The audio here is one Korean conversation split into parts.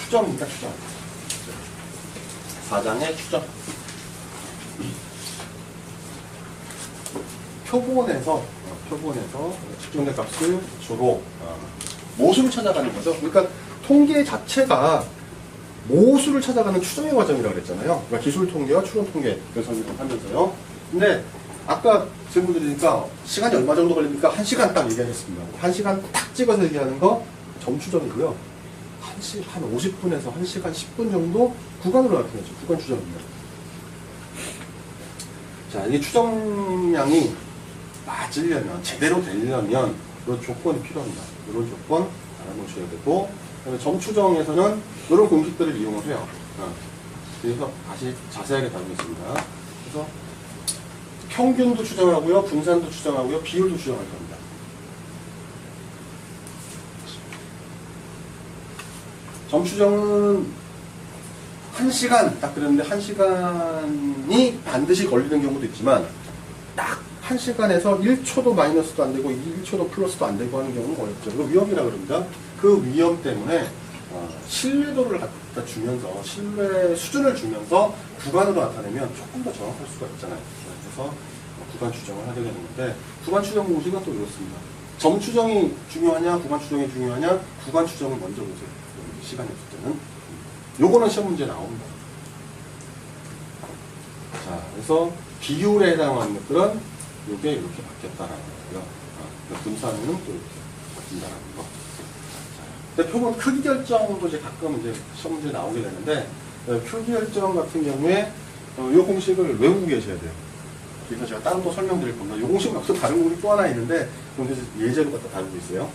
추정입니다, 추정. 4장의 추정. 표본에서 측정된 값을 주로 모수를 찾아가는 거죠. 그러니까 통계 자체가 모수를 찾아가는 추정의 과정이라고 그랬잖아요. 그러니까 기술 통계와 추론 통계를 설명을 하면서요. 근데 아까 질문 드리니까 시간이 얼마 정도 걸립니까? 1시간 딱 얘기하셨습니다. 1시간 딱 찍어서 얘기하는 거 점추정이고요. 한 50분에서 1시간 10분 정도 구간으로 나타내죠. 구간 추정입니다. 자, 이 추정량이 맞으려면, 제대로 되려면 이런 조건이 필요합니다. 이런 조건 알아놓으셔야 되고, 점추정에서는 이런 공식들을 이용을 해요. 그래서 다시 자세하게 다루겠습니다. 그래서 평균도 추정하고요, 분산도 추정하고요, 비율도 추정할 겁니다. 점추정은 1시간 딱 그랬는데 1시간이 반드시 걸리는 경우도 있지만 딱 1시간에서 1초도 마이너스도 안 되고 1초도 플러스도 안 되고 하는 경우는 어렵죠. 그 위험이라고 그럽니다. 그 위험 때문에 신뢰도를 갖다 주면서 신뢰 수준을 주면서 구간으로 나타내면 조금 더 정확할 수가 있잖아요. 그래서 구간 추정을 하게 되는 건데 구간 추정 공식은 또 이렇습니다. 점 추정이 중요하냐 구간 추정이 중요하냐 구간 추정을 먼저 보세요. 시간이 없을 때는 요거는 시험 문제에 나옵니다. 자, 그래서 비율에 해당하는 것들은 요게 이렇게 바뀌었다라는 거고요. 분산은 또 이렇게 바뀐다라는 거. 근데 표본 크기 결정도 이제 가끔 이제 시험 문제에 나오게 되는데 크기 결정 같은 경우에 요 공식을 외우고 계셔야 돼요. 그래서 제가 다른 거 설명드릴 겁니다. 요 공식 말고 다른 공식 또 하나 있는데 여기서 예제로 갖다 다루고 있어요.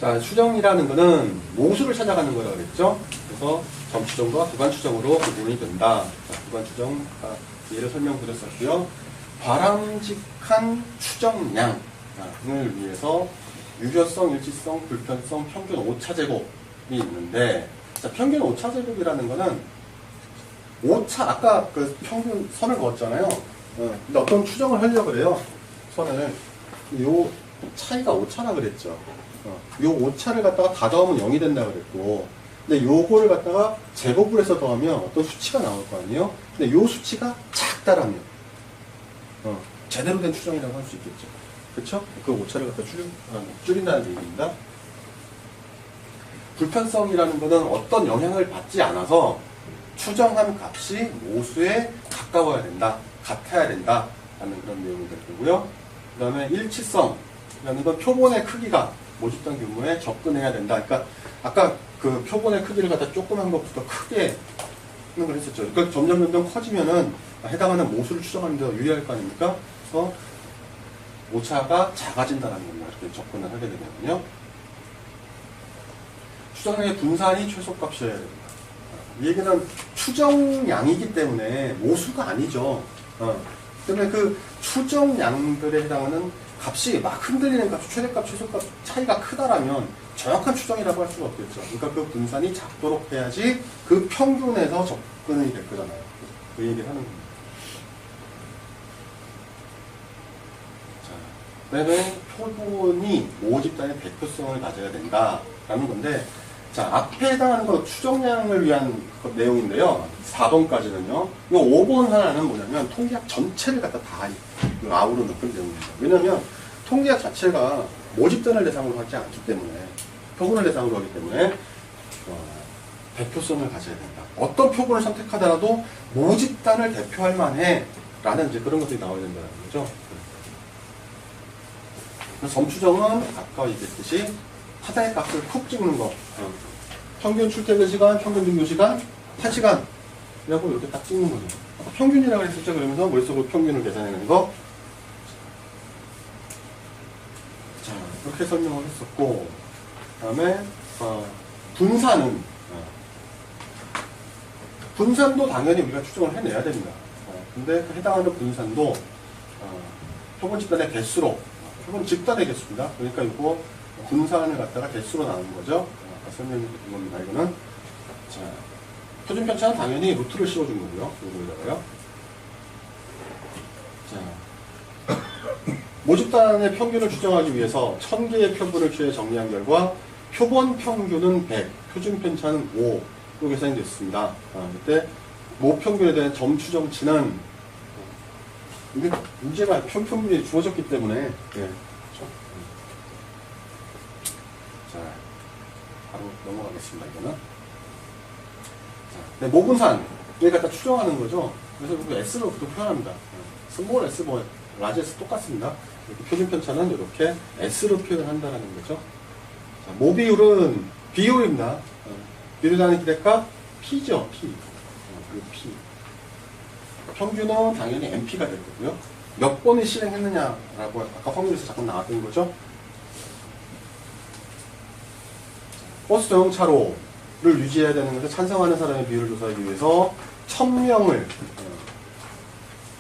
자, 추정이라는 거는 모수를 찾아가는 거라고 그랬죠. 그래서 점추정과 구간추정으로 구분이 된다. 자, 구간추정 예를 설명드렸었고요. 바람직한 추정량을 위해서 유효성, 일치성, 불편성, 평균 오차제곱이 있는데, 자, 평균 오차제곱이라는 거는 오차, 아까 그 평균 선을 그었잖아요. 근데 어떤 추정을 하려고 그래요. 선을. 요 차이가 오차라 그랬죠. 요 오차를 갖다가 다 더하면 0이 된다 그랬고, 근데 요거를 갖다가 제곱을 해서 더하면 어떤 수치가 나올 거 아니에요? 근데 요 수치가 작다라면, 제대로 된 추정이라고 할 수 있겠죠. 그쵸? 그 오차를 갖다 줄인다는 얘기입니다. 불편성이라는 것은 어떤 영향을 받지 않아서 추정한 값이 모수에 가까워야 된다, 같아야 된다, 라는 그런 내용이 될 거고요. 그 다음에 일치성이라는 건 표본의 크기가 모집단 규모에 접근해야 된다. 그러니까 아까 그 표본의 크기를 갖다 조그만 것부터 크게 하는 걸 했었죠. 그러니까 점점 커지면은 해당하는 모수를 추정하는 데 유리할 거 아닙니까? 그래서 오차가 작아진다는 겁니다. 이렇게 접근을 하게 되거든요. 추정량의 분산이 최소값이어야 됩니다. 이 얘기는 추정량이기 때문에 모수가 아니죠. 때문에 그 추정량들에 해당하는 값이 막 흔들리는 값, 최대값, 최소값 차이가 크다라면 정확한 추정이라고 할 수가 없겠죠. 그러니까 그 분산이 작도록 해야지 그 평균에서 접근이 될 거잖아요. 그 얘기를 하는 겁니다. 자, 그다음에 표본이 모집단의 대표성을 가져야 된다라는 건데, 자, 앞에 해당하는 거 추정량을 위한 내용인데요. 4번까지는요. 이 5번 하나는 뭐냐면 통계학 전체를 갖다 다 아우르는 그런 내용입니다. 왜냐면 통계학 자체가 모집단을 대상으로 하지 않기 때문에, 표본을 대상으로 하기 때문에 대표성을 가져야 된다. 어떤 표본을 선택하더라도 모집단을 대표할 만해 라는 이제 그런 것들이 나와야 된다는 거죠. 점추정은 아까 얘기했듯이 하나의 값을 콕 찍는 거. 평균 출퇴근 시간, 평균 등교 시간, 1시간. 이라고 이렇게 딱 찍는 거죠. 평균이라고 했었죠. 그러면서 머릿속으로 평균을 계산해내는 거. 자, 이렇게 설명을 했었고, 그 다음에, 분산은, 분산도 당연히 우리가 추정을 해내야 됩니다. 근데 그 해당하는 분산도, 표본 집단의 개수로, 표본 집단의 개수입니다. 그러니까 이거 분산을 갖다가 개수로 나누는 거죠. 아까 설명드린 겁니다. 이거는. 자, 표준 편차는 당연히 루트를 씌워준 거고요. 요거에다가요. 자, 모집단의 평균을 추정하기 위해서 1000개의 표본을 취해 정리한 결과 표본 평균은 100, 표준 편차는 5로 계산이 됐습니다. 그때 모평균에 대한 점 추정치는 이게 문제가 평균이 주어졌기 때문에 자, 바로 넘어가겠습니다. 이거는 자, 모분산 여기 갖다 추정하는 거죠. 그래서 이거 S로 또 표현합니다. 스몰 S, 뭐 라지 S 똑같습니다. 표준 편차는 이렇게 S로 표현한다는 거죠. 자, 모비율은 비율입니다. 비율하는 기대값 P죠. P. P. 평균은 당연히 NP가 될 거고요. 몇 번을 실행했느냐라고 아까 확률에서 잠깐 나왔던 거죠. 버스 전용차로를 유지해야 되는 것을 찬성하는 사람의 비율을 조사하기 위해서 1000명을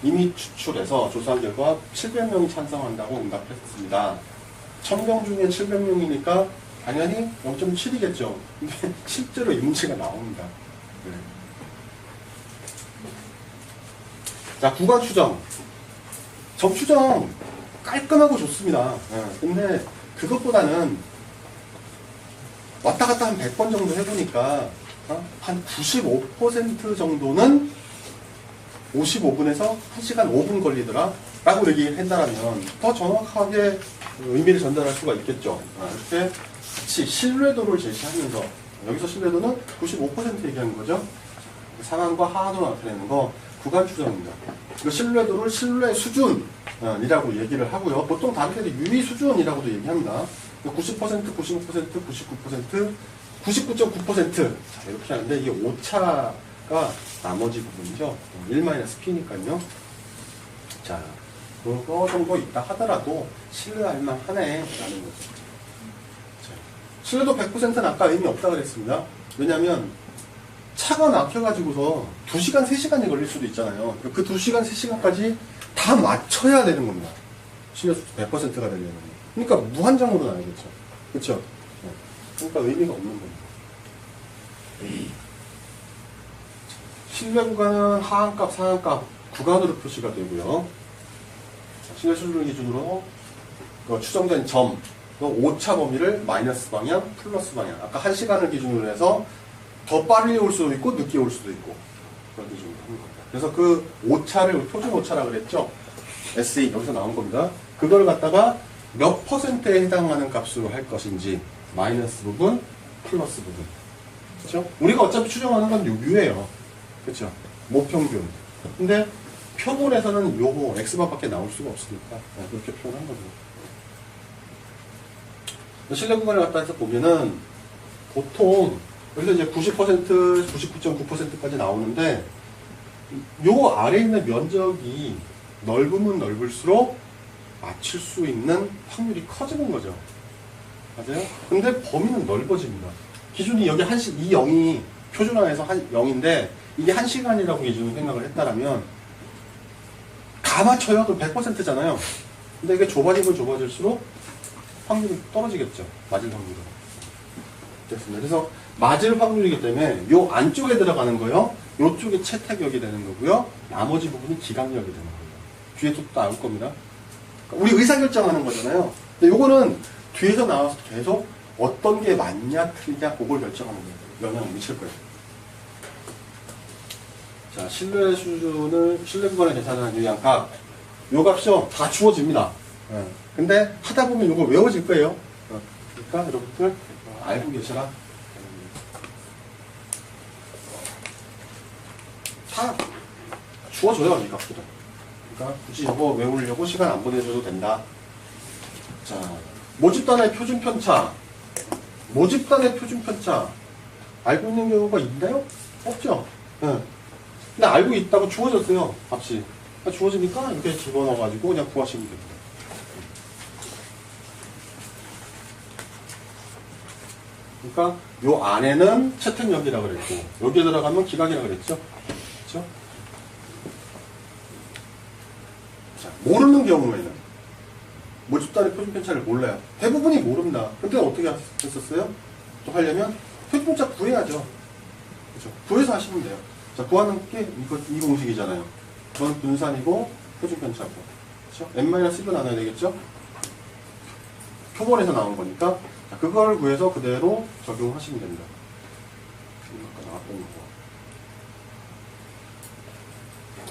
이미 추출해서 조사한 결과 700명이 찬성한다고 응답했습니다. 1000명 중에 700명이니까 당연히 0.7이겠죠. 근데 실제로 이 문제가 나옵니다. 네. 자, 구간 추정. 점 추정 깔끔하고 좋습니다. 네. 근데 그것보다는 왔다 갔다 한 100번 정도 해보니까 한 95% 정도는 55분에서 1시간 5분 걸리더라 라고 얘기를 한다면 더 정확하게 의미를 전달할 수가 있겠죠. 이렇게 같이 신뢰도를 제시하면서 여기서 신뢰도는 95% 얘기하는 거죠. 상한과 하한으로 나타내는 거 구간 추정입니다. 그 신뢰도를 신뢰 수준이라고 얘기를 하고요. 보통 다른 데도 유의 수준이라고도 얘기합니다. 90%, 95%, 99%, 99.9% 자, 이렇게 하는데 이게 오차가 나머지 부분이죠. 1-P니까요. 자, 그거 정도 있다 하더라도 신뢰할 만하네 라는 거죠. 자, 신뢰도 100%는 아까 의미 없다 그랬습니다. 왜냐면 차가 막혀가지고서 2시간, 3시간이 걸릴 수도 있잖아요. 그 2시간, 3시간까지 다 맞춰야 되는 겁니다. 신뢰도 100%가 되려면. 그러니까 무한정으로 나야겠죠. 그렇죠? 그러니까 의미가 없는 겁니다. 신뢰 구간은 하한값, 상한값 구간으로 표시가 되고요. 신뢰 수준을 기준으로 추정된 점, 오차 범위를 마이너스 방향, 플러스 방향. 아까 1시간을 기준으로 해서 더 빨리 올 수도 있고 늦게 올 수도 있고 그런 기준으로 하는 겁니다. 그래서 그 오차를 표준 오차라고 그랬죠. SE 여기서 나온 겁니다. 그걸 갖다가 몇 %에 해당하는 값으로 할 것인지 마이너스 부분, 플러스 부분. 그렇죠? 우리가 어차피 추정하는 건 유예요. 그렇죠? 모평균. 근데 표본에서는 요거 X값밖에 나올 수가 없으니까 그렇게 표현한 거죠. 신뢰 구간을 갖다 해서 보면은 보통 여기서 이제 90%, 99.9%까지 나오는데 요 아래에 있는 면적이 넓으면 넓을수록 맞출 수 있는 확률이 커지는 거죠. 맞아요? 근데 범위는 넓어집니다. 기준이 여기 이 0이 표준화해서 0인데 이게 1시간이라고 기준으로 생각을 했다라면 다 맞춰요. 그럼 100%잖아요. 근데 이게 좁아지면 좁아질수록 확률이 떨어지겠죠. 맞을 확률은. 됐습니다. 그래서 맞을 확률이기 때문에 요 안쪽에 들어가는 거요. 요쪽에 채택역이 되는 거고요. 나머지 부분이 기각역이 되는 거예요. 뒤에 또 나올 겁니다. 우리 의사결정하는 거잖아요. 근데 요거는 뒤에서 나와서 계속 어떤 게 맞냐 틀리냐 그걸 결정하는 거예요. 영향을 미칠 거예요. 자, 신뢰 수준을 신뢰 구간을 계산하는 유형값 요 값이요 다 주어집니다. 근데 하다 보면 이거 외워질 거예요. 그러니까 여러분들 알고 계시라. 다 주어져요 이 값들은. 그러니까 굳이 이거 외우려고 시간 안 보내줘도 된다. 자, 모집단의 표준 편차. 모집단의 표준 편차 알고 있는 경우가 있나요? 없죠. 근데 알고 있다고 주어졌어요 값이. 주어지니까 이렇게 집어넣어가지고 그냥 구하시면 됩니다. 그러니까 요 안에는 채택역이라고 그랬고 여기에 들어가면 기각이라고 그랬죠. 그렇죠? 자, 모르는 경우에는 모집단의 표준 편차를 몰라요. 대부분이 모릅니다. 근데 어떻게 했었어요? 또 하려면 표준 편차 구해야죠. 그렇죠? 구해서 하시면 돼요. 자, 구하는 게 이 공식이잖아요. 그건 분산이고 표준 편차고. 그렇죠? n-1로 나눠야 되겠죠? 표본에서 나온 거니까 자, 그걸 구해서 그대로 적용하시면 됩니다. 아까 나왔던 거.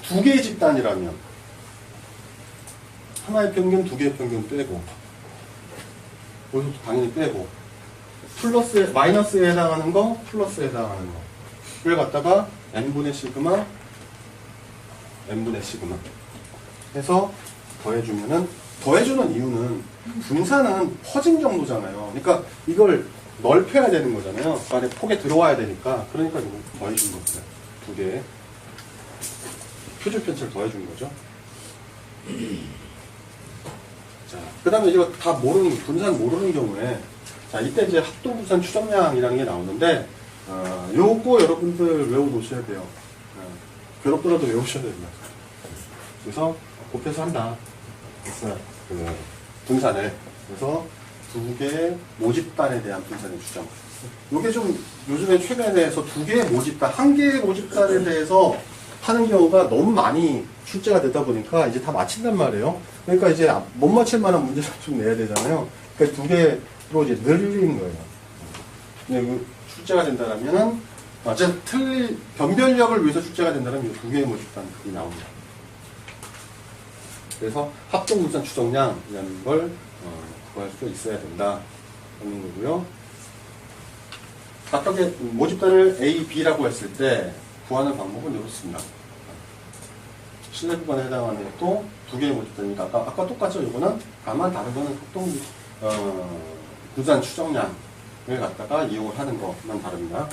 두 개의 집단이라면 하나의 평균, 두 개의 평균 빼고 여기서 당연히 빼고 플러스, 마이너스에 해당하는 거, 플러스에 해당하는 거를 갖다가 n분의 시그마, n분의 시그마 해서 더해주면은, 더해주는 이유는 분산은 퍼진 정도잖아요. 그러니까 이걸 넓혀야 되는 거잖아요. 그 안에 폭에 들어와야 되니까. 그러니까 이거 더해준 거예요. 두 개. 표준 편차를 더해준 거죠. 자, 그 다음에 이거 다 모르는, 분산 모르는 경우에, 자, 이때 이제 합동분산 추정량이라는 게 나오는데, 요거 여러분들 외워놓으셔야 돼요. 괴롭더라도 외우셔야 됩니다. 그래서 곱해서 한다. 그래서 그 분산을. 그래서 두 개의 모집단에 대한 분산의 추정. 요게 좀 요즘에 최근에서 두 개의 모집단, 한 개의 모집단에 대해서 하는 경우가 너무 많이 출제가 되다 보니까 이제 다 맞힌단 말이에요. 그러니까 이제 못 맞힐 만한 문제를 좀 내야 되잖아요. 그러니까 두 개로 이제 늘리는 거예요. 근데 출제가 된다면은, 변별력을 위해서 출제가 된다면 이 두 개의 모집단 그게 나옵니다. 그래서 합동분산 추정량이라는 걸 구할 수 있어야 된다 하는 거고요. 각각의 모집단을 A, B라고 했을 때 구하는 방법은 이렇습니다. 실내 구간에 해당하는 것도 두 개의 모집단이니까 아까 똑같죠. 이거는 다만 다른 거는 합동 분산 추정량을 갖다가 이용을 하는 것만 다릅니다.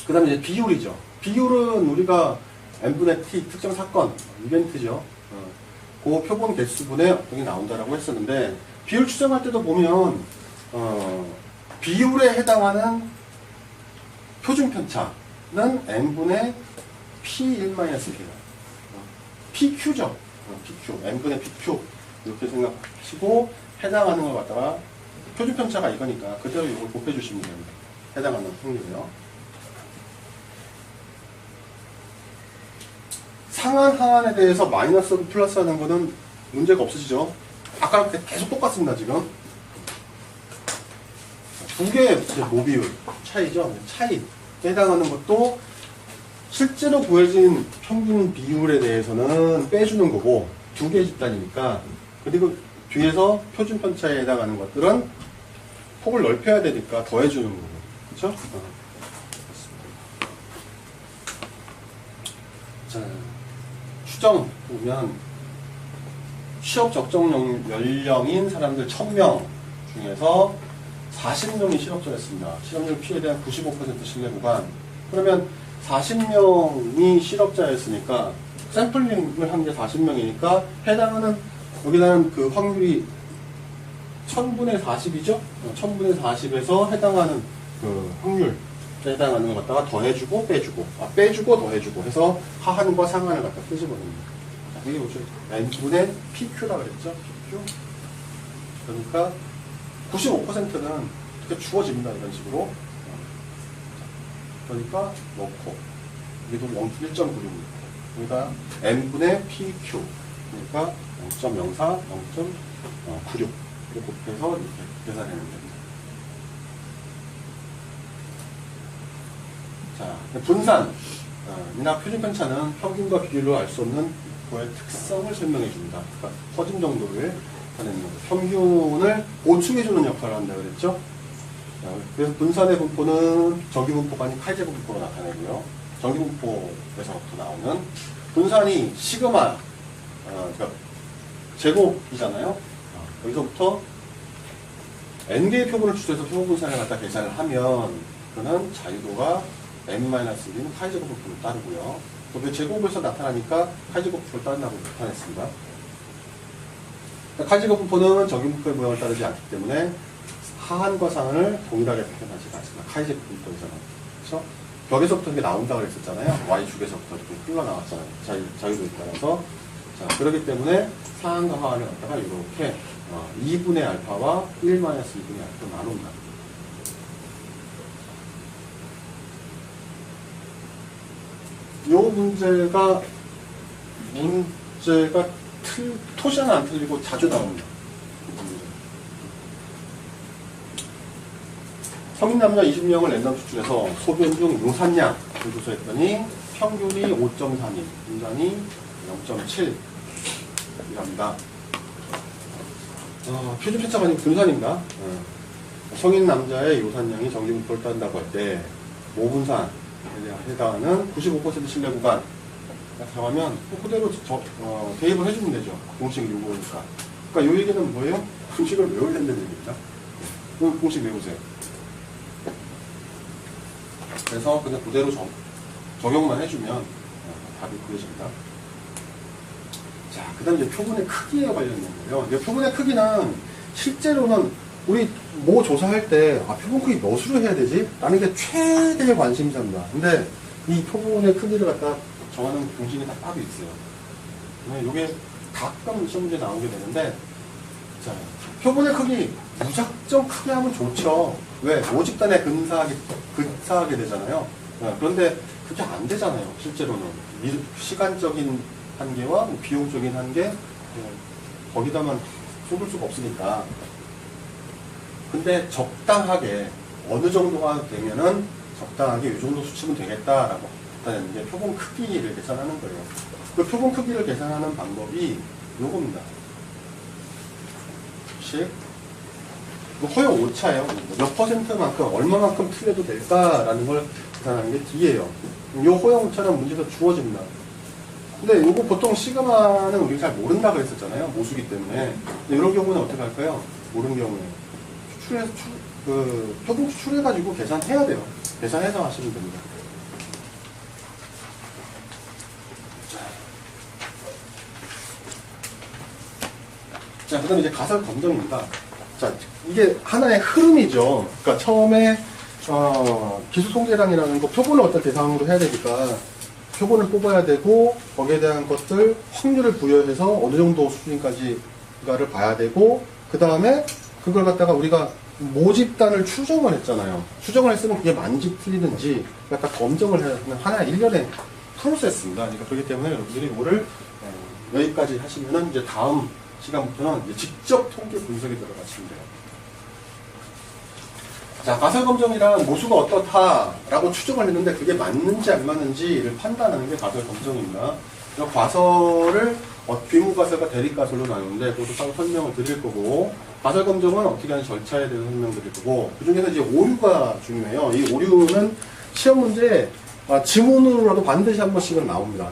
그 다음에 이제 비율이죠. 비율은 우리가 n분의 t 특정 사건, 이벤트죠. 그 표본 개수분의 어떤 게 나온다라고 했었는데, 비율 추정할 때도 보면, 비율에 해당하는 표준 편차는 n분의 p1-k예요. pq죠. pq, n분의 pq. 이렇게 생각하시고, 해당하는 걸 갖다가, 표준 편차가 이거니까, 그대로 이걸 곱해주시면 됩니다. 해당하는 확률이요. 상한, 하한에 대해서 마이너스, 플러스 하는 거는 문제가 없으시죠? 아까랑 계속 똑같습니다, 지금. 두 개의 모비율, 차이죠? 차이에 해당하는 것도 실제로 구해진 평균 비율에 대해서는 빼주는 거고, 두 개의 집단이니까. 그리고 뒤에서 표준 편차에 해당하는 것들은 폭을 넓혀야 되니까 더해주는 거고. 그쵸? 자. 추정 보면 취업 적정 연령인 사람들 1000명 중에서 40명이 실업자였습니다. 실업률 P에 대한 95% 신뢰 구간. 그러면 40명이 실업자였으니까 샘플링을 한 게 40명이니까 해당하는 여기다는 그 확률이 1000분의 40이죠? 1000분의 40에서 해당하는 그 확률 해당하는 것 갖다가 더해주고 빼주고, 빼주고 더해주고 해서 하한과 상한을 갖다 끄집어냅니다. 자, 이게 뭐죠? n분의 pq라 그랬죠? pq. 그러니까 95%는 이렇게 주어집니다. 이런 식으로. 그러니까 넣고 여기도 1.96입니다. 그러니까 n분의 pq. 그러니까 0.04, 0.96 이렇게 곱해서 이렇게 계산해내면 됩니다. 자, 분산이나 표준편차는 평균과 비율로 알 수 없는 그의 특성을 설명해 줍니다. 그러니까 퍼진 정도를 나타내는 거죠. 평균을 보충해주는 역할을 한다 그랬죠. 자, 그래서 분산의 분포는 정기분포가 아닌 카이제곱 분포로 나타내고요. 정기분포에서부터 나오는 분산이 시그마, 그러니까 제곱이잖아요. 여기서부터 n개의 표본을 추출해서 표본 분산을 갖다 계산을 하면 그는 자유도가 n-1인 카이제곱 분포를 따르고요. 또 그 제곱에서 나타나니까 카이제곱 분포를 따른다고 나타냈습니다. 카이제곱 분포는 정기분포의 모양을 따르지 않기 때문에 하한과 상한을 동일하게 표현하지 않습니다. 카이제곱 분포에서는. 그렇죠? 벽에서부터 이렇게 나온다고 그랬었잖아요. Y축에서부터 이렇게 흘러나왔잖아요. 자유도에 따라서. 자, 그렇기 때문에 상한과 하한을 갖다가 이렇게 2분의 알파와 1-2분의 알파로 나눕니다. 요 문제가 토시는 안 틀리고 자주 나옵니다. 성인 남자 20명을 랜덤 추출해서 소변 중 유산량을 조사했더니 평균이 5.42, 분산이 0.7이랍니다. 표준 편차가 아니고 분산입니다. 성인 남자의 요산량이 정기분포를 따른다고 할 때 모분산에 해당하는 95% 신뢰 구간 정하면 그대로 대입을 해주면 되죠. 공식 요구니까. 그러니까 이 얘기는 뭐예요? 공식을 외워야 된다는 얘기입니다. 공식 외우세요. 그래서 그냥 그대로 적용만 해주면 답이 구해집니다. 자, 그 다음 이제 표본의 크기에 관련된 거예요. 이제 표본의 크기는 실제로는 우리 뭐 조사할 때 표본 크기 몇으로 해야 되지? 라는 게 최대의 관심사입니다. 근데 이 표본의 크기를 갖다 정하는 공식이 다 따로 있어요. 이게 가끔 시험 문제 나오게 되는데, 자, 표본의 크기 무작정 크게 하면 좋죠. 왜? 모집단에 근사하게 되잖아요. 그런데 그게 안 되잖아요. 실제로는 시간적인 한계와 비용적인 한계, 거기다만 쏟을 수가 없으니까. 근데 적당하게 어느 정도가 되면은 적당하게 이 정도 수치면 되겠다라고 하는 게 표본 크기를 계산하는 거예요. 그 표본 크기를 계산하는 방법이 요겁니다. 허용 오차예요. 몇 퍼센트만큼 얼마만큼 틀려도 될까라는 걸 계산하는 게 D예요. 이 허용 오차는 문제에서 주어집니다. 근데 이거 보통 시그마는 우리가 잘 모른다고 했었잖아요. 모수기 때문에. 이런 경우는 어떻게 할까요? 모르는 경우에 표본 추출해가지고 계산해야 돼요. 계산해서 하시면 됩니다. 자, 그 다음에 이제 가설 검정입니다. 자, 이게 하나의 흐름이죠. 그러니까 처음에 기수 통계량이라는 거 표본을 어떤 대상으로 해야 되니까 표본을 뽑아야 되고 거기에 대한 것들 확률을 부여해서 어느 정도 수준까지가를 봐야 되고 그 다음에 그걸 갖다가 우리가 모집단을 추정을 했잖아요. 추정을 했으면 그게 맞는지 틀리는지 약간 검증을 해야 하는 하나의 일련의 프로세스입니다. 그러니까 그렇기 때문에 여러분들이 이거를 여기까지 하시면은 이제 다음 시간부터는 이제 직접 통계 분석에 들어가시면 돼요. 자, 가설 검정이란 모수가 어떻다라고 추정을 했는데 그게 맞는지 안 맞는지를 판단하는 게 가설 검정입니다. 과설을 비무가설과 대립가설로 나누는데 그것도 따로 설명을 드릴 거고, 가설 검정은 어떻게 하는 절차에 대해서 설명드릴 거고, 그 중에서 이제 오류가 중요해요. 이 오류는 시험 문제에 지문으로라도 반드시 한 번씩은 나옵니다.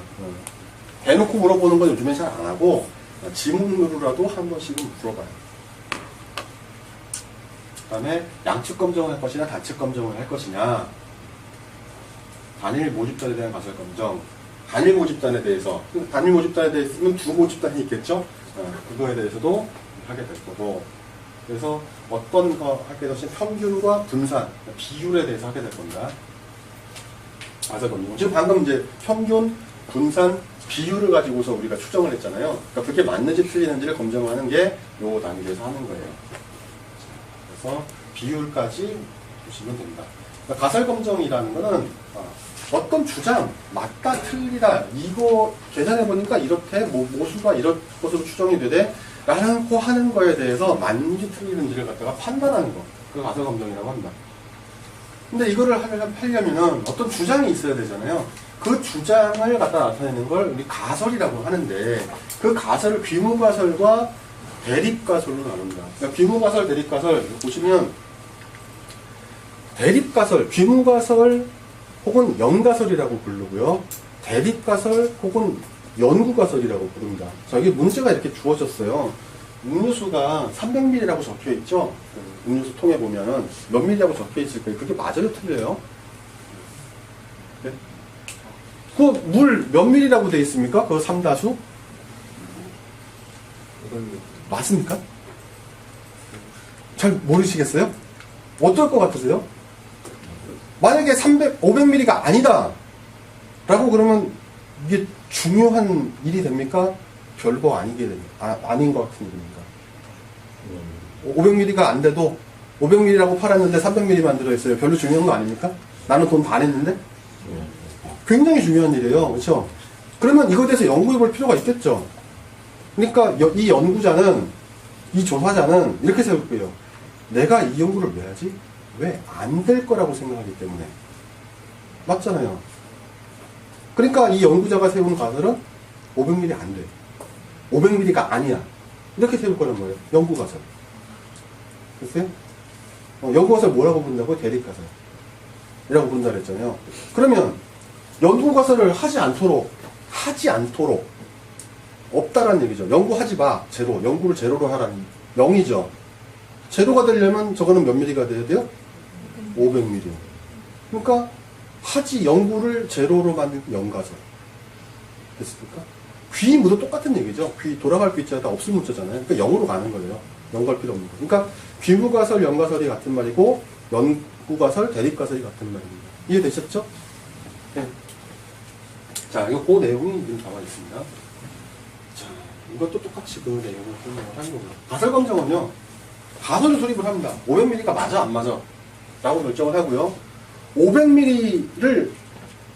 대놓고 물어보는 건 요즘에 잘 안 하고 지문으로라도 한 번씩은 물어봐요. 그 다음에 양측 검정을 할 것이냐 단측 검정을 할 것이냐, 단일 모집단에 대한 가설 검정, 단일 모집단에 대해서, 단일 모집단에 대해서는 두 모집단이 있겠죠? 그거에 대해서도 하게 될 거고, 그래서 어떤 거 하게 되신 평균과 분산, 비율에 대해서 하게 될 겁니다. 가설 검정. 지금 방금 이제 평균, 분산, 비율을 가지고서 우리가 추정을 했잖아요. 그러니까 그게 맞는지 틀리는지를 검증하는 게 요 단계에서 하는 거예요. 그래서 비율까지 보시면 됩니다. 그러니까 가설 검정이라는 거는 어떤 주장, 맞다, 틀리다, 이거 계산해보니까 이렇게 모수가 이런 것으로 추정이 되되 라고 하는 거에 대해서 맞는지 틀리는지를 갖다가 판단하는 거. 그걸 가설 검정이라고 합니다. 근데 이거를 하려면은 어떤 주장이 있어야 되잖아요. 그 주장을 갖다 나타내는 걸 우리 가설이라고 하는데, 그 가설을 비무가설과 대립가설로 나눕니다. 그러니까 비무가설, 대립가설 보시면 대립가설, 비무가설 혹은 연가설이라고 부르고요. 대립가설 혹은 연구가설이라고 부릅니다. 자, 여기 문제가 이렇게 주어졌어요. 음료수가 300ml라고 적혀 있죠. 음료수 통에 보면은 몇 ml라고 적혀 있을 거예요. 그게 맞아요, 틀려요? 네? 그 물 몇 ml라고 되어 있습니까? 그거 3다수? 맞습니까? 잘 모르시겠어요? 어떨 것 같으세요? 만약에 500ml가 아니다 라고 그러면 이게 중요한 일이 됩니까? 별거 아니게 됩니까? 아닌 것 같은 일입니까? 500ml가 안 돼도 500ml라고 팔았는데 300ml만 들어있어요. 별로 중요한 거 아닙니까? 나는 돈 반 했는데? 굉장히 중요한 일이에요. 그렇죠? 그러면 이거에 대해서 연구해 볼 필요가 있겠죠? 그러니까 이 연구자는, 이 조사자는 이렇게 세울 거예요. 내가 이 연구를 왜 하지? 왜 안 될 거라고 생각하기 때문에. 맞잖아요. 그러니까 이 연구자가 세운 가설은 500ml 안 돼. 500ml가 아니야. 이렇게 세울 거란 말이에요. 연구가설. 글쎄요? 연구가설 뭐라고 부른다고요? 대립가설. 이라고 부른다 그랬잖아요. 그러면 연구가설을 하지 않도록 없다라는 얘기죠. 연구하지 마. 제로. 연구를 제로로 하라는 0이죠. 제로가 되려면 저거는 몇 미리가 돼야 돼요? 500ml. 그러니까 연구를 제로로 만든 연가설. 됐습니까? 귀 모두 똑같은 얘기죠. 귀 돌아갈 귀자가 다 없을 문자잖아요. 그러니까 0으로 가는 거예요. 0 갈 필요 없는 거. 그러니까 귀무가설, 연가설이 같은 말이고 연구가설, 대립가설이 같은 말입니다. 이해되셨죠? 네. 자, 이거 그 내용이 지금 나와 있습니다. 자, 이것도 똑같이 그 내용을 설명을 하는 거고요. 가설 검정은요, 가설을 수립을 합니다. 500ml가 맞아, 안 맞아? 라고 결정을 하고요. 500ml를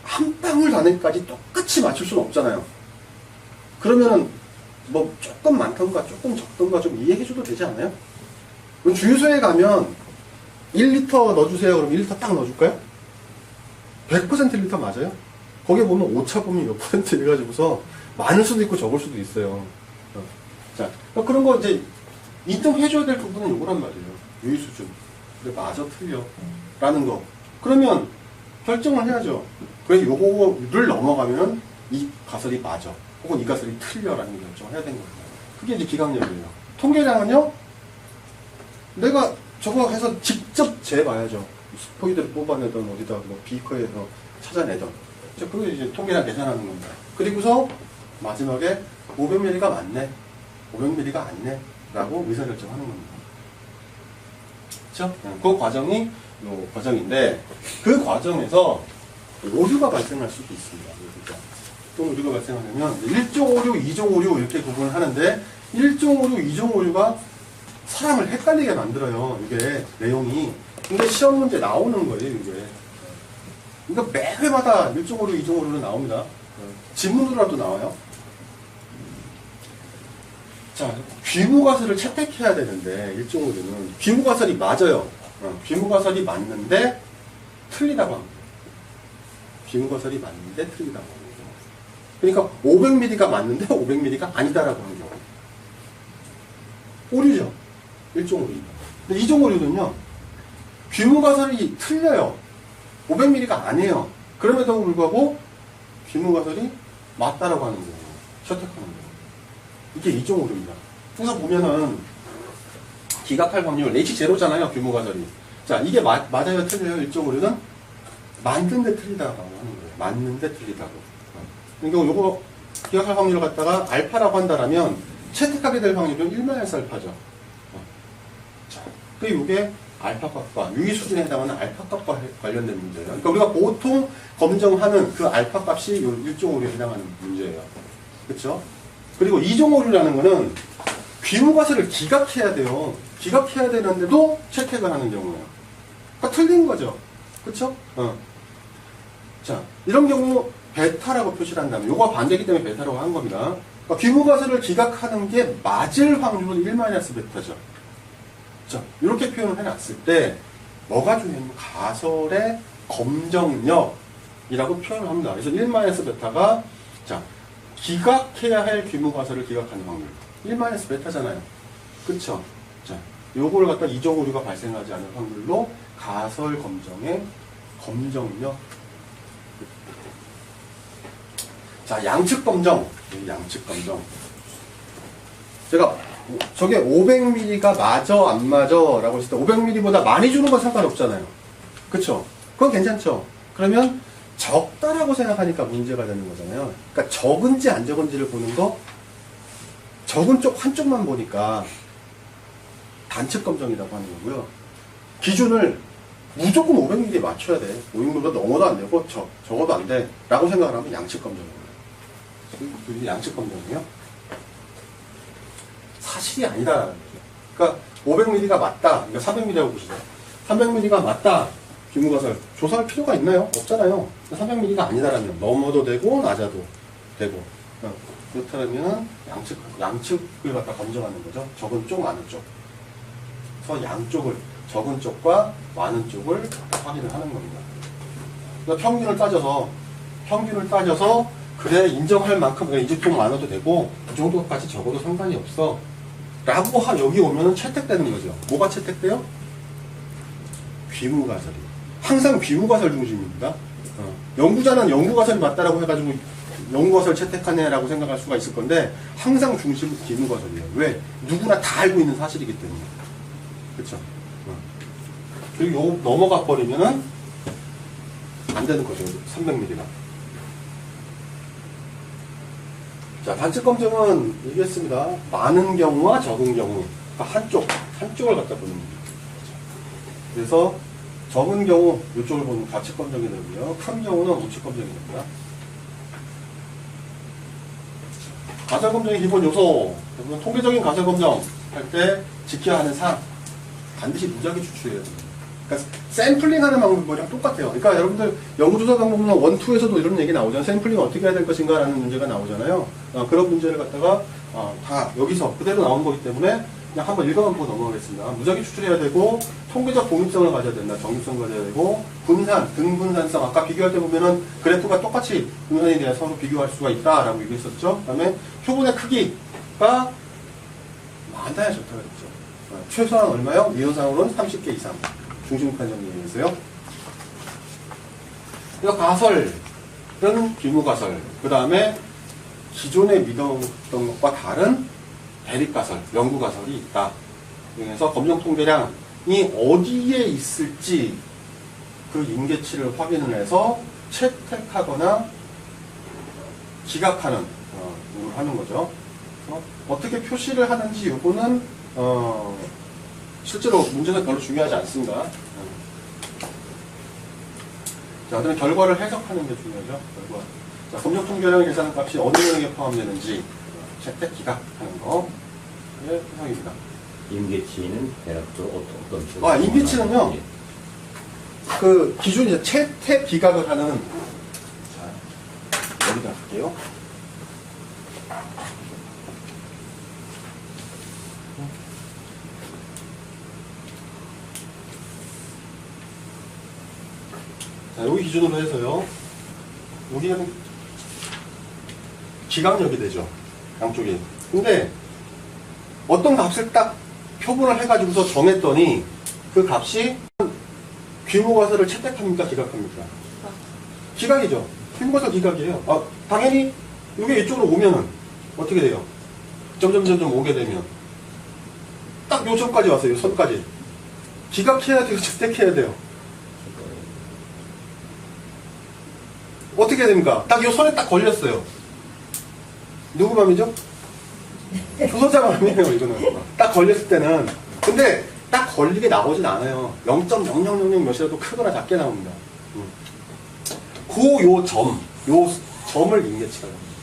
한 방울 단위까지 똑같이 맞출 수는 없잖아요. 그러면은, 뭐, 조금 많던가, 조금 적던가 좀 이해해줘도 되지 않아요? 주유소에 가면 1리터 넣어주세요. 그럼 1리터 딱 넣어줄까요? 100% 1리터 맞아요? 거기에 보면 오차범위 몇 퍼센트 해가지고서 많을 수도 있고 적을 수도 있어요. 자, 그런 거 이제 인정해줘야 될 부분은 요거란 말이에요. 유의 수준. 근데 맞아, 틀려. 라는 거. 그러면 결정을 해야죠. 그래서 요거를 넘어가면 이 가설이 맞아. 혹은 이 가설이 틀려라는 결정을 해야 되는 겁니다. 그게 이제 기강력이에요. 통계량은요, 내가 저거 해서 직접 재봐야죠. 스포이드를 뽑아내던 어디다 뭐 비커에서 찾아내던. 그리고 이제 통계량 계산하는 겁니다. 그리고서 마지막에 500ml가 맞네, 500ml가 아니네 라고 의사결정하는 겁니다. 그렇죠? 그 과정이 요 과정인데, 그 과정에서 오류가 발생할 수도 있습니다. 어떤 오류가 발생하냐면 1종 오류, 2종 오류 이렇게 구분을 하는데, 1종 오류, 2종 오류가 사람을 헷갈리게 만들어요. 이게 내용이. 근데 시험 문제 나오는 거예요, 이게. 그러니까 매 회마다 1종 오류, 2종 오류는 나옵니다. 지문으로라도 나와요. 자, 귀무가설을 채택해야 되는데, 1종 오류는 귀무가설이 맞아요. 귀무가설이 맞는데 틀리다고 합니다. 귀무가설이 맞는데 틀리다고 합니다. 그러니까 500ml가 맞는데 500ml가 아니다라고 하는 경우. 오류죠. 1종 오류. 근데 2종 오류는요, 귀무가설이 틀려요. 500ml가 아니에요. 그럼에도 불구하고 귀무가설이 맞다라고 하는 거예요. 채택하는 거예요. 이게 2종 오류입니다. 그래서 보면은 기각할 확률 H 제로잖아요, 귀무가설이. 자, 이게 맞아요, 틀려요? 1종 오류는 맞는데 틀리다고 하는 거예요. 맞는데 틀리다고. 그러니까 요거 기각할 확률을 갖다가 알파라고 한다라면 채택하게 될 확률은 1-알파죠. 자, 그리고 이게 알파값과 유의 수준에 해당하는 알파값과 관련된 문제예요. 그러니까 우리가 보통 검정하는 그 알파값이 요 1종 오류에 해당하는 문제예요. 그렇죠? 그리고 2종 오류라는 거는 귀무가설을 기각해야 돼요. 기각해야 되는데도 채택을 하는 경우예요. 그러니까 틀린 거죠. 그렇죠? 자, 이런 경우 베타라고 표시를 한다면, 요거가 반대이기 때문에 베타라고 한 겁니다. 그러니까 귀무가설을 기각하는 게 맞을 확률은 1-베타죠. 자, 이렇게 표현을 해놨을 때 뭐가 중요하냐면 가설의 검정력이라고 표현을 합니다. 그래서 1-베타가 자, 기각해야 할 귀무가설을 기각하는 확률 1-베타잖아요. 그쵸? 자, 요걸 갖다 2종 오류가 발생하지 않을 확률로 가설 검정의 검정력. 자, 양측 검정. 양측 검정. 제가 저게 500ml가 맞아 안 맞아 라고 했을 때 500ml보다 많이 주는 건 상관없잖아요. 그쵸? 그건 괜찮죠? 그러면 적다라고 생각하니까 문제가 되는 거잖아요. 그러니까 적은지 안 적은지를 보는 거, 적은 쪽 한쪽만 보니까 단측 검정이라고 하는 거고요. 기준을 무조건 500ml에 맞춰야 돼. 500ml보다 넘어도 안 되고 적어도 안 돼 라고 생각을 하면 양측 검정이에요. 그게 양측 검정이에요. 사실이 아니다. 그러니까 500ml가 맞다. 그러니까 400ml라고 보시죠. 300ml가 맞다. 귀무가설 조사할 필요가 있나요? 없잖아요. 300ml가 아니다라면 넘어도 되고 낮아도 되고. 그렇다면 양측을 갖다 검증하는 거죠. 적은 쪽, 많은 쪽. 그래서 양쪽을, 적은 쪽과 많은 쪽을 확인을 하는 겁니다. 그러니까 평균을 따져서, 그래, 인정할 만큼, 이제 좀 많아도 되고, 그 정도까지 적어도 상관이 없어. 라고 여기 오면은 채택되는 거죠. 뭐가 채택돼요? 귀무가설이. 항상 귀무가설 중심입니다. 연구자는 연구가설이 맞다라고 해가지고 연구가설 채택하네라고 생각할 수가 있을 건데 항상 중심은 귀무가설이에요. 왜? 누구나 다 알고 있는 사실이기 때문에. 그렇죠? 그리고 요거 넘어가 버리면은 안 되는 거죠. 300mm가. 자, 반측 검증은 얘기했습니다. 많은 경우와 적은 경우. 그러니까 한쪽을 갖다 보는 거죠. 그래서 적은 경우, 이쪽을 보면 좌측 검증이 되고요. 큰 경우는 우측 검증이 됩니다. 가설 검증의 기본 요소. 통계적인 가설 검증 할 때 지켜야 하는 사항. 반드시 무작위 추출해야 됩니다. 그러니까 샘플링하는 방법이랑 똑같아요. 그러니까 여러분들 연구조사 방법은 1, 2에서도 이런 얘기 나오잖아요. 샘플링 어떻게 해야 될 것인가 라는 문제가 나오잖아요. 그런 문제를 갖다가 다 여기서 그대로 나온 거기 때문에 그냥 한번 읽어보고 넘어가겠습니다. 무작위 추출해야 되고, 통계적 독립성을 가져야 된다. 정립성을 가져야 되고, 분산, 등분산성. 아까 비교할 때 보면은 그래프가 똑같이 분산에 대해 서로 비교할 수가 있다라고 얘기했었죠. 그 다음에 표본의 크기가 많아야 좋다고 했죠. 최소한 얼마요? 미호상으로는 30개 이상. 중심판 정리에서요. 그래서 가설은 규모가설. 그 다음에 기존에 믿었던 것과 다른 대립가설, 연구가설이 있다. 그래서 검정 통계량이 어디에 있을지 그 임계치를 확인을 해서 채택하거나 기각하는 걸 하는 거죠. 어떻게 표시를 하는지 이거는 실제로 문제는 별로 중요하지 않습니다. 자, 그다음에 결과를 해석하는 게 중요하죠. 결과. 자, 검정 통계량 계산 값이 어느 영역에 포함되는지 채택 기각하는 거. 예, 해석입니다. 임계치는 대략적으로 어떤 식으로? 임계치는요. 그 기준이 이제 채택 기각을 하는. 자, 여기다 할게요. 자, 여기 기준으로 해서요. 여기는 기각력이 되죠. 양쪽이. 근데 어떤 값을 딱 표본을 해가지고서 정했더니 그 값이 규모가설을 채택합니까? 기각합니까? 기각이죠. 규모가설 기각이에요. 당연히 이게 이쪽으로 오면은 어떻게 돼요? 점점 오게 되면 딱 요점까지 왔어요. 선까지. 기각해야 돼요? 채택해야 돼요? 어떻게 됩니까? 딱 이 손에 딱 걸렸어요. 누구 맘이죠? 조선자 맘이에요, 이거는. 딱 걸렸을 때는. 근데 딱 걸리게 나오진 않아요. 0.0000 몇이라도 크거나 작게 나옵니다. 요 점을 임계치라고 합니다.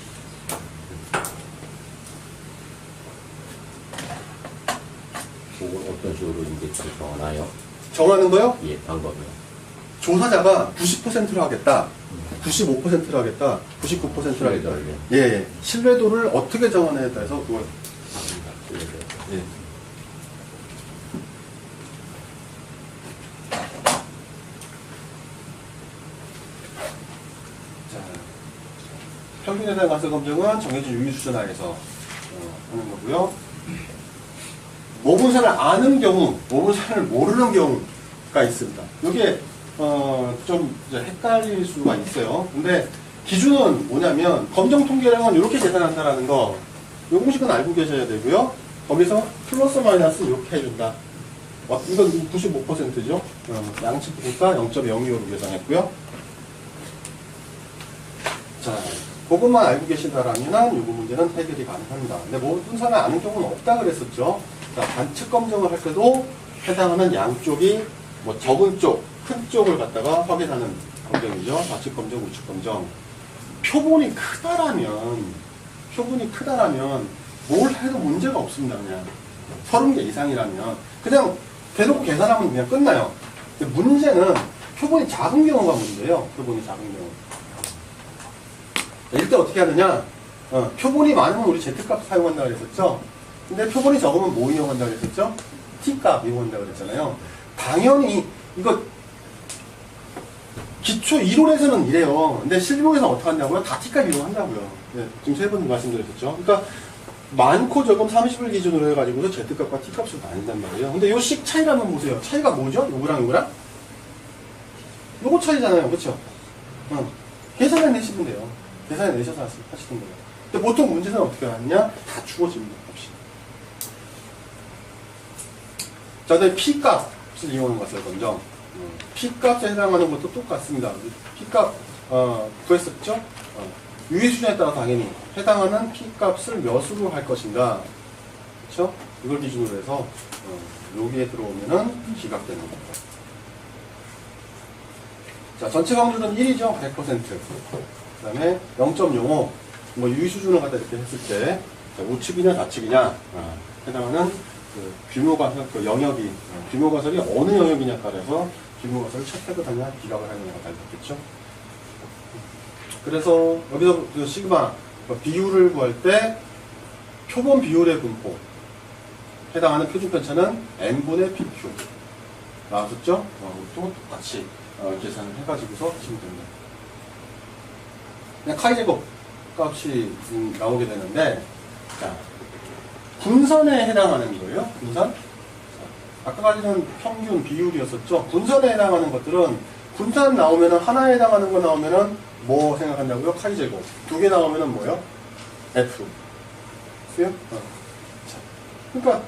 그건 어떤 식으로 임계치를 정하나요? 정하는 거요? 예, 방법이요. 조사자가 90%로 하겠다, 95%로 하겠다, 99%로 하겠다. 예, 신뢰도를 어떻게 정하느냐에 따라서 그걸 합니다. 예. 자, 평균에 대한 가설 검증은 정해진 유의 수준 하에서 하는 거고요. 모분산을 아는 경우, 모분산을 모르는 경우가 있습니다. 이게 좀 이제 헷갈릴 수가 있어요. 근데 기준은 뭐냐면 검정 통계량은 이렇게 계산한다라는 거, 이 공식은 알고 계셔야 되고요. 거기서 플러스 마이너스 이렇게 해준다. 이건 95%죠. 양측이니까 0.025로 계산했고요. 자, 그것만 알고 계신다라면 이 문제는 해결이 가능합니다. 근데 모든 사람이 아는 경우는 없다 그랬었죠. 자, 반측 검증을 할 때도 해당하는 양쪽이 뭐 적은 쪽, 큰 쪽을 갖다가 확인하는 검증이죠. 좌측 검증, 우측 검증. 표본이 크다라면 뭘 해도 문제가 없습니다. 그냥 30개 이상이라면 그냥 대놓고 계산하면 그냥 끝나요. 근데 문제는 표본이 작은 경우가 문제예요. 표본이 작은 경우. 일단 어떻게 하느냐? 표본이 많으면 우리 Z값 사용한다고 그랬었죠? 근데 표본이 적으면 뭐 이용한다고 그랬었죠? T값 이용한다고 그랬잖아요. 당연히, 이거, 기초 이론에서는 이래요. 근데 실무에서는 어떻게 한다고요? 다 T값 이용한다고요. 네, 지금 세 번 말씀드렸었죠? 그러니까, 많고 적음 30을 기준으로 해가지고서 Z값과 T값을 나뉜단 말이에요. 근데 요 식 차이를 한번 보세요. 차이가 뭐죠? 요거랑 요거랑? 요거 차이잖아요. 그쵸? 계산해 내시면 돼요. 계산해 내셔서 하시는 거예요. 근데 보통 문제는 어떻게 하느냐? 다 주어집니다. 값이. 자, 근데 P값을 이용하는 것을 먼저. P값에 해당하는 것도 똑같습니다. P값, 구했었죠? 유의 수준에 따라 당연히 해당하는 P값을 몇으로 할 것인가. 그쵸? 이걸 기준으로 해서, 여기에 들어오면은 기각되는 겁니다. 자, 전체 확률은 1이죠. 100%. 그 다음에 0.05. 뭐 유의 수준을 갖다 이렇게 했을 때, 우측이냐 좌측이냐, 해당하는 그 규모가설, 그 영역이, 규모가설이 어느 영역이냐에 따라서 규모가설을 채택을 하냐, 기각을 하느냐가 달렸겠죠. 그래서 여기서 그 시그마, 비율을 구할 때 표본 비율의 분포, 해당하는 표준 편차는 n분의 pq. 나왔었죠? 또 똑같이 계산을 해가지고서 하시면 됩니다. 그냥 카이 제곱 값이 나오게 되는데, 자, 분선에 해당하는 거예요. 분선. 아까 가지는 평균 비율이었었죠. 분선에 해당하는 것들은 분산 나오면은 하나에 해당하는 거 나오면은 뭐 생각한다고요? 카이 제곱. 두 개 나오면은 뭐요? F. 쓰요? 자, 그러니까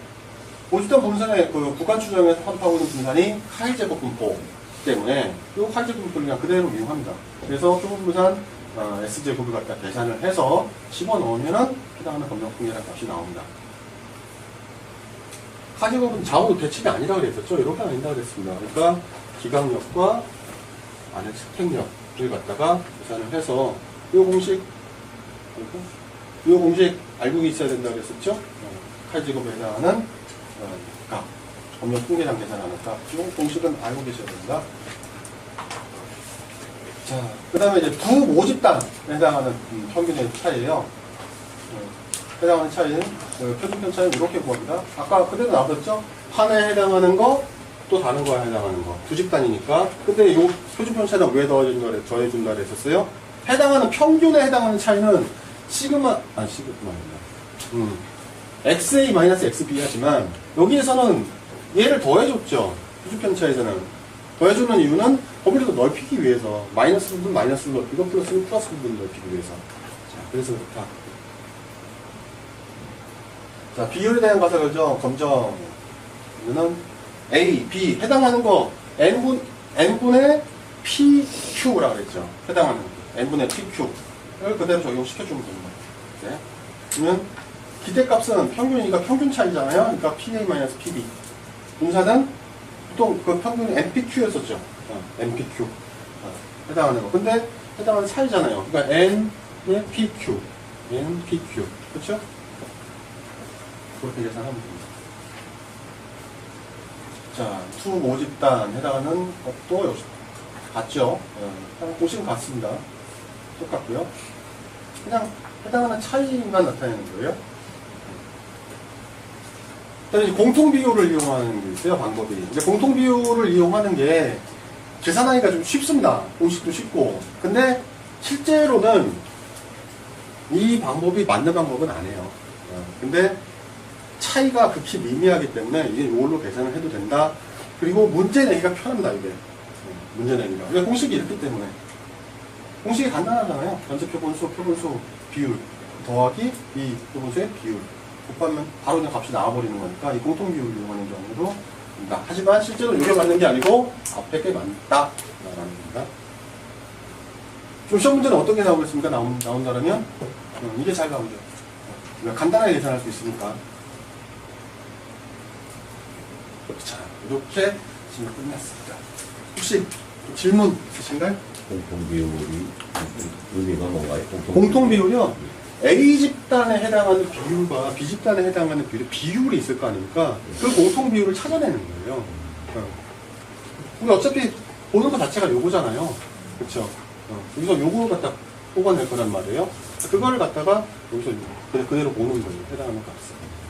모집단 분산의 그 구간 추정에서 합하고 있는 분산이 카이 제곱 분포 때문에 이 카이 제곱 분포를 그냥 그대로 이용합니다. 그래서 표본 분산 S제곱을 갖다 계산을 해서 집어넣으면은 해당하는 검정풍이라는 값이 나옵니다. 카제곱은 좌우 대칭이 아니라고 그랬었죠? 이렇게 아니라고 그랬습니다. 그러니까 기각력과 안의 측택력을 갖다가 계산을 해서 이 공식 알고 있어야 된다고 그랬었죠? 카제곱에 해당하는 값, 검정풍계량 계산하는 값. 이 공식은 알고 계셔야 됩니다. 자, 그 다음에 이제 두 모집단에 해당하는 평균의 차이예요. 해당하는 차이는 표준편 차이는 이렇게 구합니다. 아까 그대로 나왔었죠? 판에 해당하는 거, 또 다른 거에 해당하는 거. 두 집단이니까. 근데 이 표준편 차이는 왜 더해준다 그랬었어요? 해당하는 평균에 해당하는 차이는 시그마 아닙니다. XA-XB 하지만 여기에서는 얘를 더해줬죠. 표준편 차이에서는. 더해주는 이유는 범위를 더 넓히기 위해서. 마이너스 부분 마이너스를 넓히고 플러스는 플러스 부분을 넓히기 위해서. 자, 그래서 그렇다. 자, 비율에 대한 가설이죠. 검정. 이거는 A, B. 해당하는 거 N분의 PQ라고 그랬죠. 해당하는 거. N분의 PQ를 그대로 적용시켜주면 됩니다. 네. 그러면 기대값은 평균이니까 평균 차이잖아요. 그러니까 PA-PB. 분산은 보통 그 평균이 NPQ였었죠. NPQ. 해당하는 거. 근데 해당하는 차이잖아요. 그러니까 N의 PQ. NPQ. 그렇죠? 그렇게 계산하면 됩니다. 자, 투 모집단 해당하는 것도 역시 같죠? 공식은 같습니다. 똑같고요. 그냥 해당하는 차이만 나타내는 거예요. 이제 공통비율을 이용하는 게 있어요, 방법이. 이제 공통비율을 이용하는 게 계산하기가 좀 쉽습니다. 공식도 쉽고. 근데 실제로는 이 방법이 맞는 방법은 아니에요. 근데 차이가 극히 미미하기 때문에 이게 이걸로 계산을 해도 된다. 그리고 문제 내기가 편합니다, 이게. 문제 내기가. 왜 공식이 이렇기 때문에. 공식이 간단하잖아요. 전체 표본수, 비율. 더하기 이 표본수의 비율. 곱하면 바로 그냥 값이 나와버리는 거니까 이 공통비율을 이용하는 경우도 있다. 하지만 실제로 이게 맞는 게 아니고 앞에 게 맞다. 라는 겁니다. 좀 시험 문제는 어떤 게 나오겠습니까? 나온다면 이게 잘 나오죠. 간단하게 계산할 수 있으니까. 자, 이렇게 지금 끝났습니다. 혹시 질문 있으신가요? 공통비율이 의미가 뭔가요? 공통비율이요? A집단에 해당하는 비율과 B집단에 해당하는 비율이 있을 거 아닙니까? 그 공통비율을 찾아내는 거예요. 우리 어차피 보는 것 자체가 요거잖아요. 그쵸? 여기서 요거를 갖다 뽑아낼 거란 말이에요. 그거를 갖다가 여기서 그냥 그대로 보는 거예요. 해당하는 값을.